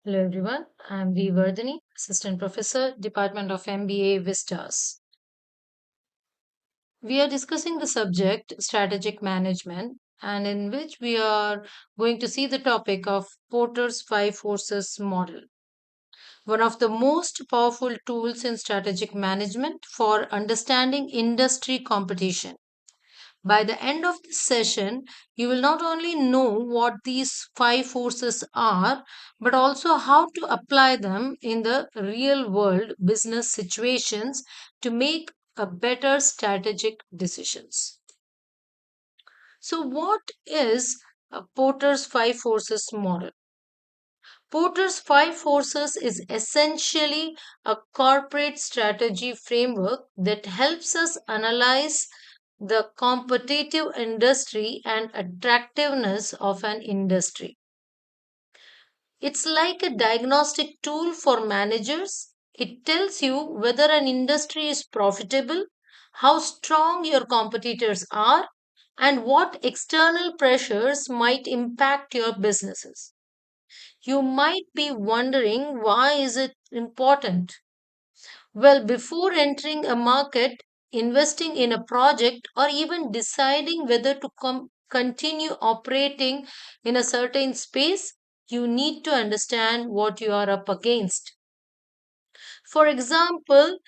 Hello everyone, I'm V.Vardhini, Assistant Professor, Department of MBA Vistas. We are discussing the subject strategic management and in which we are going to see the topic of Porter's five forces model, one of the most powerful tools in strategic management for understanding industry competition. By the end of this session, you will not only know what these five forces are, but also how to apply them in the real world business situations to make a better strategic decisions. So, what is Porter's five forces model? Porter's five forces is essentially a corporate strategy framework that helps us analyze the competitive industry and attractiveness of an industry. It's like a diagnostic tool for managers. It tells you whether an industry is profitable, how strong your competitors are, and what external pressures might impact your businesses. You might be wondering, why is it important? Well, before entering a market, investing in a project, or even deciding whether to continue operating in a certain space, you need to understand what you are up against. For example,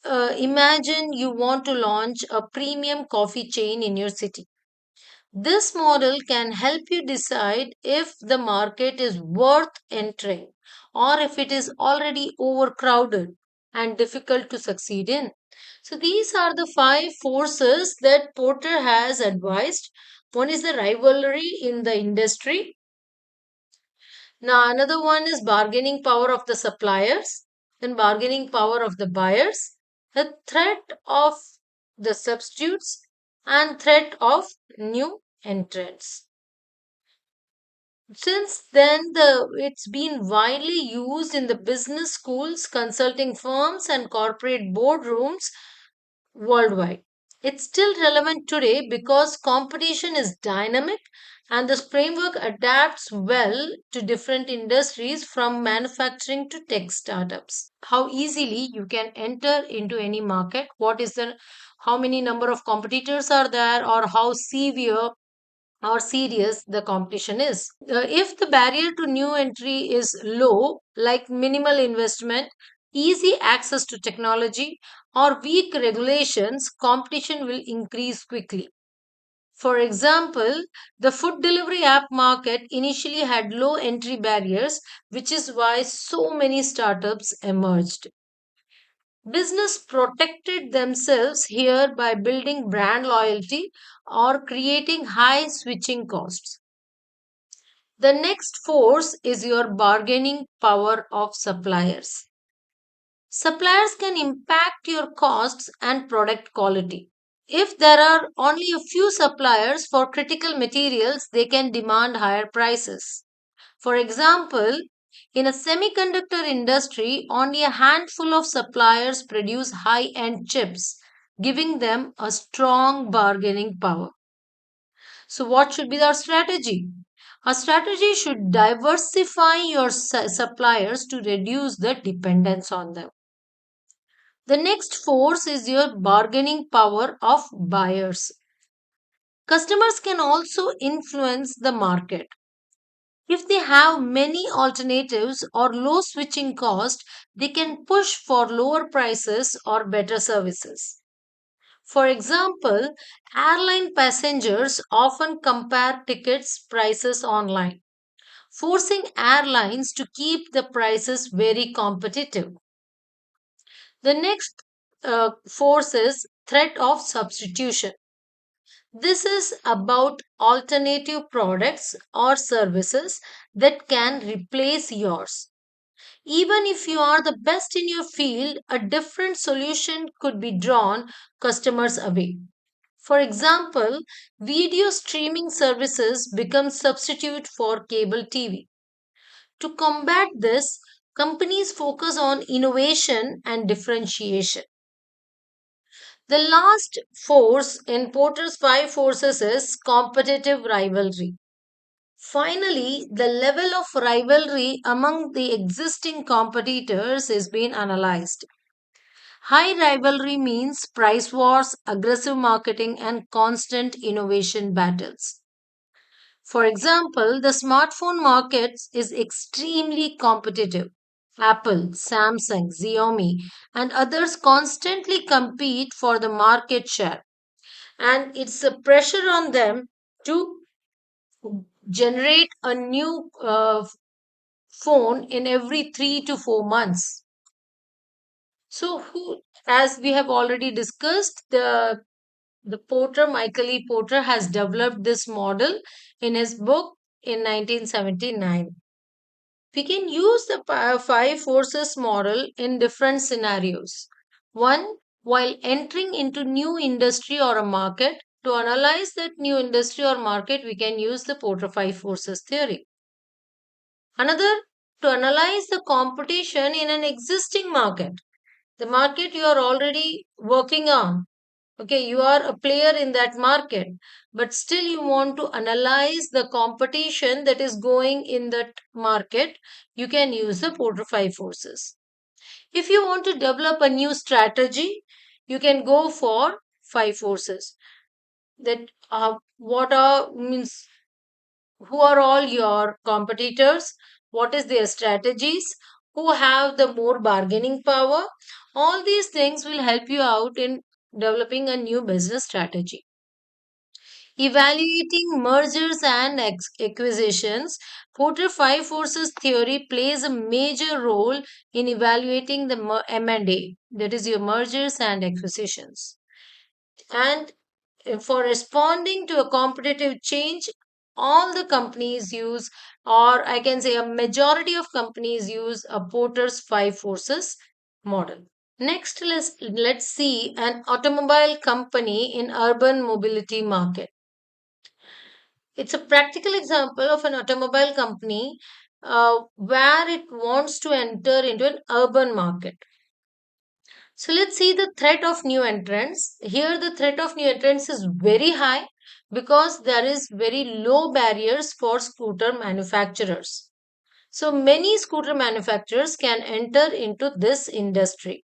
imagine you want to launch a premium coffee chain in your city. This model can help you decide if the market is worth entering or if it is already overcrowded and difficult to succeed in. So, these are the five forces that Porter has advised. One is the rivalry in the industry. Now, another one is bargaining power of the suppliers, then bargaining power of the buyers, the threat of the substitutes, and threat of new entrants. Since then, it's been widely used in the business schools, consulting firms, and corporate boardrooms worldwide. It's still relevant today because competition is dynamic and this framework adapts well to different industries from manufacturing to tech startups. How easily you can enter into any market, what is the how many number of competitors are there, or how severe or serious the competition is. If the barrier to new entry is low, like minimal investment, easy access to technology, or weak regulations, competition will increase quickly. For example, the food delivery app market initially had low entry barriers, which is why so many startups emerged. Business protected themselves here by building brand loyalty or creating high switching costs. The next force is your bargaining power of suppliers. Suppliers can impact your costs and product quality. If there are only a few suppliers for critical materials, they can demand higher prices. For example, in a semiconductor industry, only a handful of suppliers produce high end chips, giving them a strong bargaining power. So, what should be our strategy? Our strategy should diversify your suppliers to reduce the dependence on them. The next force is your bargaining power of buyers. Customers can also influence the market. If they have many alternatives or low switching cost, they can push for lower prices or better services. For example, airline passengers often compare tickets prices online, forcing airlines to keep the prices very competitive. The next force is threat of substitution. This is about alternative products or services that can replace yours. Even if you are the best in your field, a different solution could be drawn customers away. For example, video streaming services become substitute for cable TV. To combat this, companies focus on innovation and differentiation. The last force in Porter's five forces is competitive rivalry. Finally, the level of rivalry among the existing competitors is being analyzed. High rivalry means price wars, aggressive marketing, and constant innovation battles. For example, the smartphone market is extremely competitive. Apple, Samsung, Xiaomi, and others constantly compete for the market share, and it's a pressure on them to generate a new phone in every 3 to 4 months. So, who, as we have already discussed, the Porter, Michael E. Porter, has developed this model in his book in 1979. We can use the five forces model in different scenarios. One, while entering into new industry or a market, to analyze that new industry or market, we can use the Porter five forces theory. Another, to analyze the competition in an existing market, the market you are already working on. Okay, you are a player in that market, but still you want to analyze the competition that is going in that market. You can use the Porter five forces. If you want to develop a new strategy, you can go for five forces. That what are means who are all your competitors, what is their strategies, who have the more bargaining power. All these things will help you out in developing a new business strategy. Evaluating mergers and acquisitions, Porter five forces theory plays a major role in evaluating the M&A, that is your mergers and acquisitions. And for responding to a competitive change, all the companies use, or I can say a majority of companies use a Porter's five forces model. Next, let's see an automobile company in urban mobility market. It's a practical example of an automobile company where it wants to enter into an urban market. So let's see the threat of new entrants. Here the threat of new entrants is very high because there is very low barriers for scooter manufacturers. So many scooter manufacturers can enter into this industry.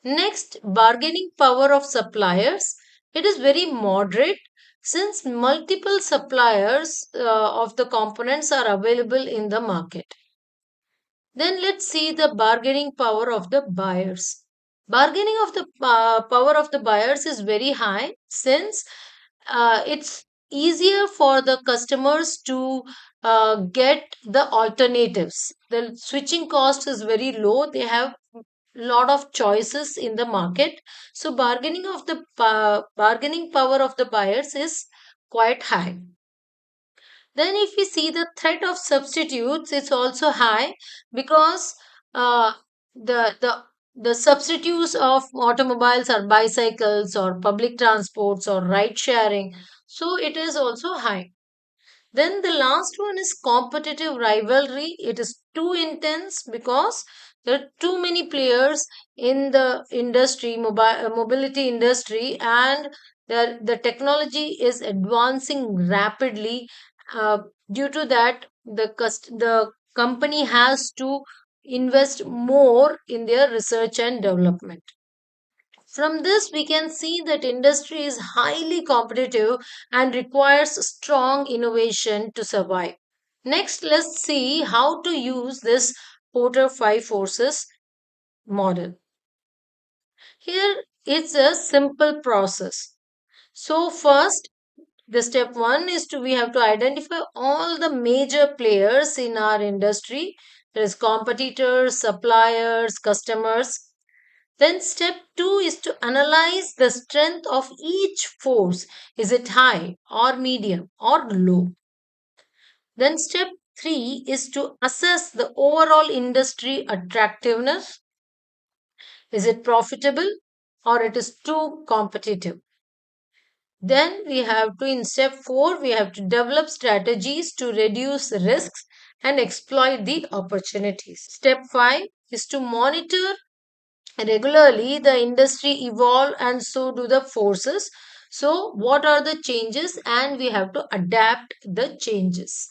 Next, bargaining power of suppliers. It is very moderate since multiple suppliers of the components are available in the market. Then let's see the bargaining power of the buyers. Bargaining of the power of the buyers is very high since it's easier for the customers to get the alternatives. The switching cost is very low. They have lot of choices in the market, so bargaining power of the buyers is quite high. Then if we see the threat of substitutes, it's also high because uh, the substitutes of automobiles are bicycles or public transports or ride sharing, so it is also high. Then the last one is competitive rivalry. It is too intense because there are too many players in the industry, mobility industry, and the technology is advancing rapidly. Due to that, the company has to invest more in their research and development. From this, we can see that industry is highly competitive and requires strong innovation to survive. Next, let's see how to use this Porter five forces model. Here, it's a simple process. So, first, the step one is to we have to identify all the major players in our industry. There is competitors, suppliers, customers. Then step two is to analyze the strength of each force. Is it high or medium or low? Then step three is to assess the overall industry attractiveness. Is it profitable or it is too competitive? Then we have to, in step four, we have to develop strategies to reduce risks and exploit the opportunities. Step five is to monitor regularly the industry evolve and so do the forces. So, what are the changes? And we have to adapt the changes.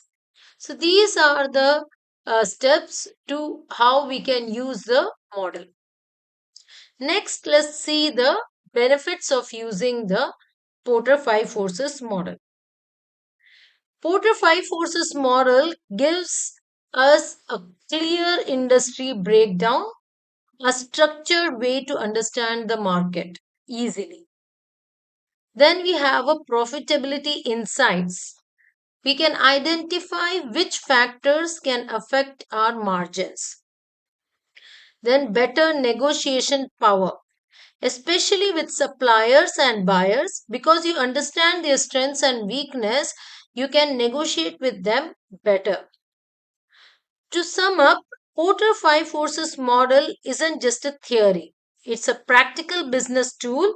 So, these are the steps to how we can use the model. Next, let's see the benefits of using the Porter Five Forces model. Porter Five Forces model gives us a clear industry breakdown, a structured way to understand the market easily. Then we have a profitability insights. We can identify which factors can affect our margins. Then better negotiation power, especially with suppliers and buyers, because you understand their strengths and weakness, you can negotiate with them better. To sum up, Porter Five Forces model isn't just a theory. It's a practical business tool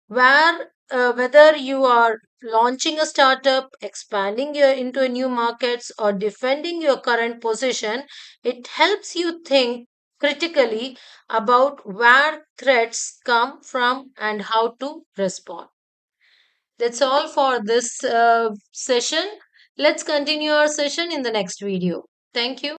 where whether you are launching a startup, expanding into a new markets, or defending your current position, it helps you think critically about where threats come from and how to respond. That's all for this session. Let's continue our session in the next video. Thank you.